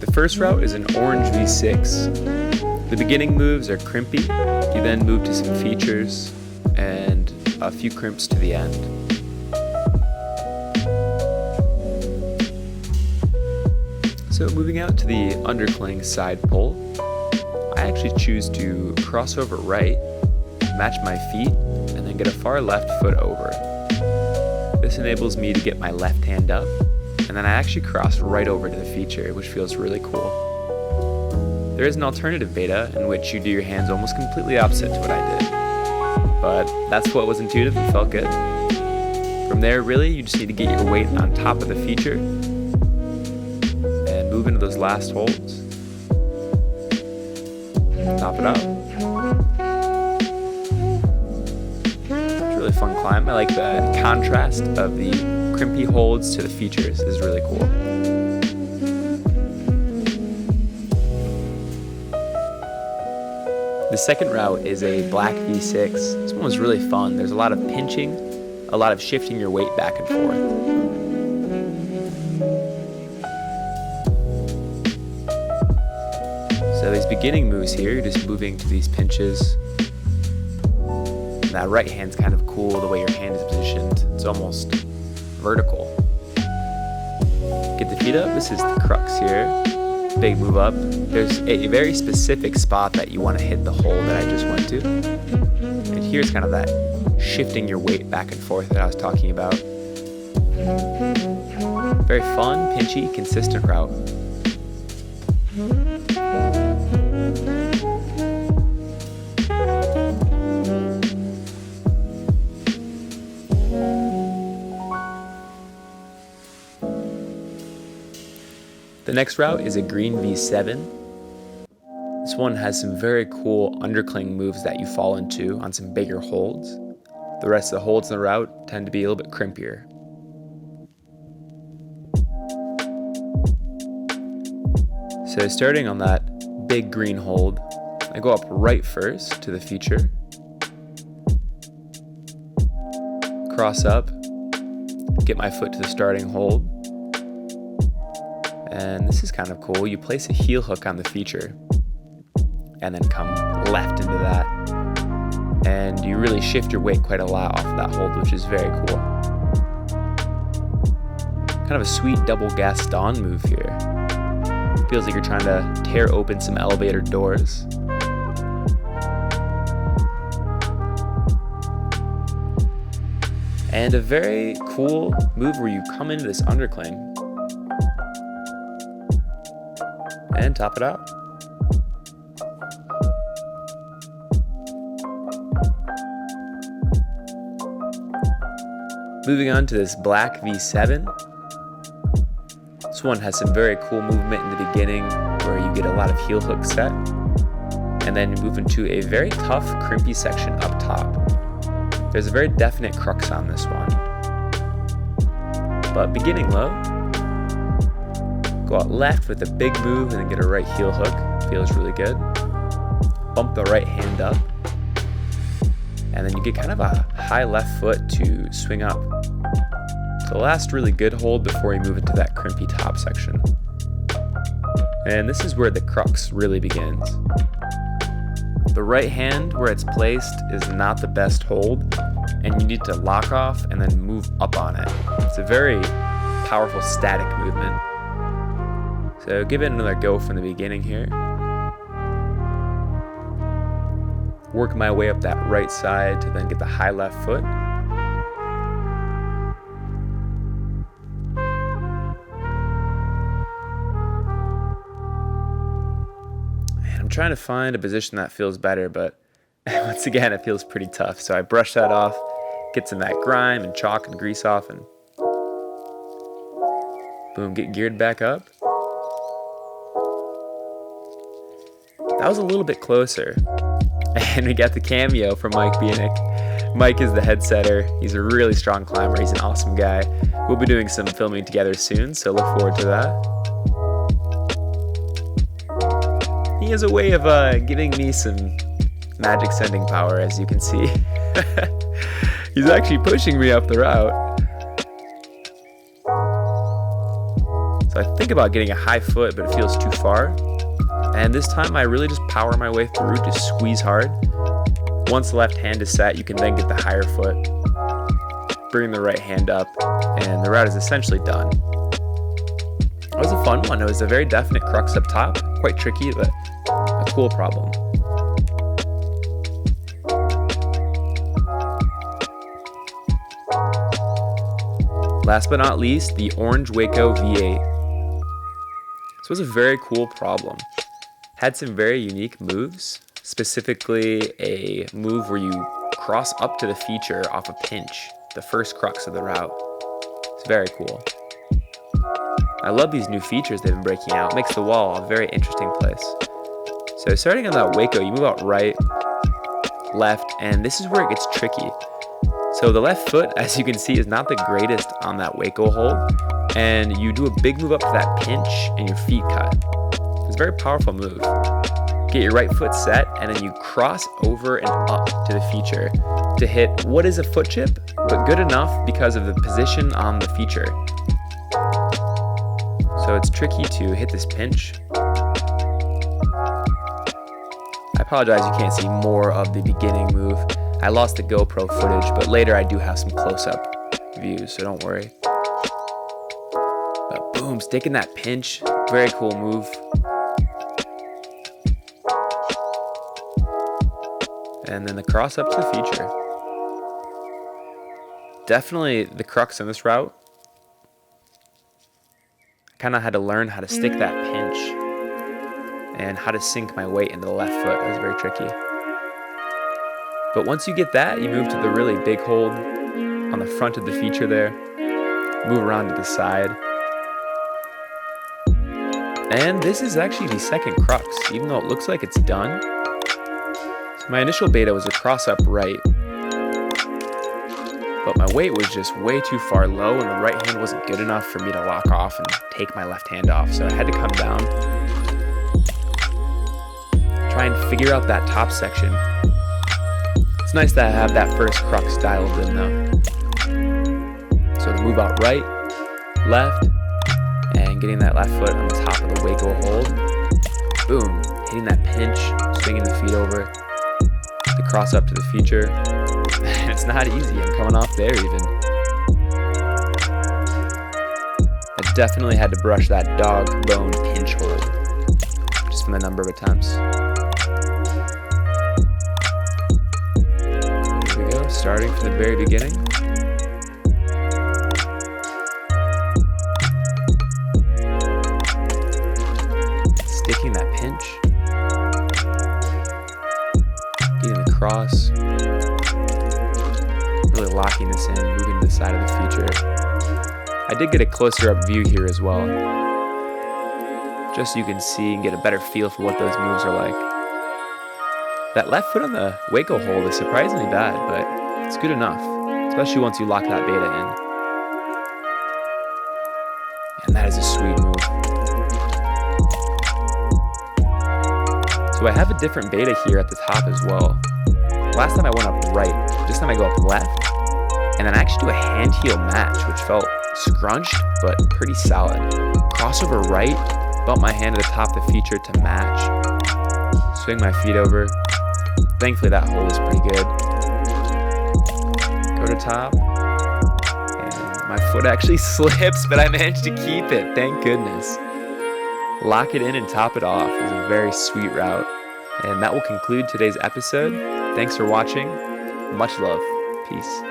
The first route is an orange V6. The beginning moves are crimpy. You then move to some features and a few crimps to the end. So moving out to the undercling side pull, I actually choose to cross over right, match my feet, and then get a far left foot over. This enables me to get my left hand up, and then I actually cross right over to the feature, which feels really cool. There is an alternative beta in which you do your hands almost completely opposite to what I did, but that's what was intuitive and felt good. From there, really, you just need to get your weight on top of the feature and move into those last holds. Top it up. It's a really fun climb. I like the contrast of the crimpy holds to the features. Is really cool. The second route is a black V6. This one was really fun. There's a lot of pinching, a lot of shifting your weight back and forth. So these beginning moves here, you're just moving to these pinches. And that right hand's kind of cool, the way your hand is positioned. It's almost vertical. Get the feet up. This is the crux here. Big move up. There's a very specific spot that you want to hit the hole that I just went to. And here's kind of that shifting your weight back and forth that I was talking about. Very fun, pinchy, consistent route. The next route is a green V7. This one has some very cool undercling moves that you fall into on some bigger holds. The rest of the holds in the route tend to be a little bit crimpier. So starting on that big green hold, I go up right first to the feature, cross up, get my foot to the starting hold, and this is kind of cool. You place a heel hook on the feature and then come left into that. And you really shift your weight quite a lot off of that hold, which is very cool. Kind of a sweet double Gaston move here. Feels like you're trying to tear open some elevator doors. And a very cool move where you come into this undercling and top it out. Moving on to this black V7. This one has some very cool movement in the beginning where you get a lot of heel hook set, and then you move into a very tough crimpy section up top. There's a very definite crux on this one. But beginning low, go out left with a big move and then get a right heel hook. Feels really good. Bump the right hand up. And then you get kind of a high left foot to swing up. So last really good hold before you move into that crimpy top section. And this is where the crux really begins. The right hand where it's placed is not the best hold, and you need to lock off and then move up on it. It's a very powerful static movement. So give it another go from the beginning here. Work my way up that right side to then get the high left foot. And I'm trying to find a position that feels better, but once again, it feels pretty tough. So I brush that off, get some of that grime and chalk and grease off, and boom, get geared back up. That was a little bit closer. And we got the cameo from Mike Bienick. Mike is the head setter. He's a really strong climber. He's an awesome guy. We'll be doing some filming together soon, so look forward to that. He has a way of giving me some magic sending power, as you can see. He's actually pushing me up the route. So I think about getting a high foot, but it feels too far. And this time I really just power my way through, just squeeze hard. Once the left hand is set, you can then get the higher foot, bring the right hand up, and the route is essentially done. It was a fun one. It was a very definite crux up top, quite tricky, but a cool problem. Last but not least, the orange Waco V8. This was a very cool problem. Had some very unique moves, specifically a move where you cross up to the feature off a pinch, the first crux of the route. It's very cool. I love these new features they've been breaking out. It makes the wall a very interesting place. So starting on that Waco, you move out right, left, and this is where it gets tricky. So the left foot, as you can see, is not the greatest on that Waco hold, and you do a big move up to that pinch and your feet cut. It's a very powerful move. Get your right foot set, and then you cross over and up to the feature to hit what is a foot chip, but good enough because of the position on the feature. So it's tricky to hit this pinch. I apologize you can't see more of the beginning move. I lost the GoPro footage, but later I do have some close-up views, so don't worry. But boom, sticking that pinch, very cool move. And then the cross up to the feature. Definitely the crux in this route. I kind of had to learn how to stick that pinch and how to sink my weight into the left foot. That was very tricky. But once you get that, you move to the really big hold on the front of the feature there. Move around to the side. And this is actually the second crux, even though it looks like it's done. My initial beta was a cross up right, but my weight was just way too far low and the right hand wasn't good enough for me to lock off and take my left hand off, so I had to come down. Try and figure out that top section. It's nice to have that first crux dialed in though. So the move out right, left, and getting that left foot on the top of the Waco hold. Boom, hitting that pinch, swinging the feet over. The cross up to the feature. It's not easy. I'm coming off there even. I definitely had to brush that dog bone pinch hold just from the number of attempts. Here we go, starting from the very beginning. Sticking that pinch. Getting the cross, really locking this in, moving to the side of the feature. I did get a closer up view here as well, just so you can see and get a better feel for what those moves are like. That left foot on the Waco hold is surprisingly bad, but it's good enough, especially once you lock that beta in. And that is a sweet move. So I have a different beta here at the top as well. Last time I went up right, this time I go up left, and then I actually do a hand heel match, which felt scrunched, but pretty solid. Crossover right, bump my hand to the top of the feature to match. Swing my feet over. Thankfully that hole is pretty good. Go to top, and my foot actually slips, but I managed to keep it, thank goodness. Lock it in and top it off. It was a very sweet route. And that will conclude today's episode. Thanks for watching. Much love. Peace.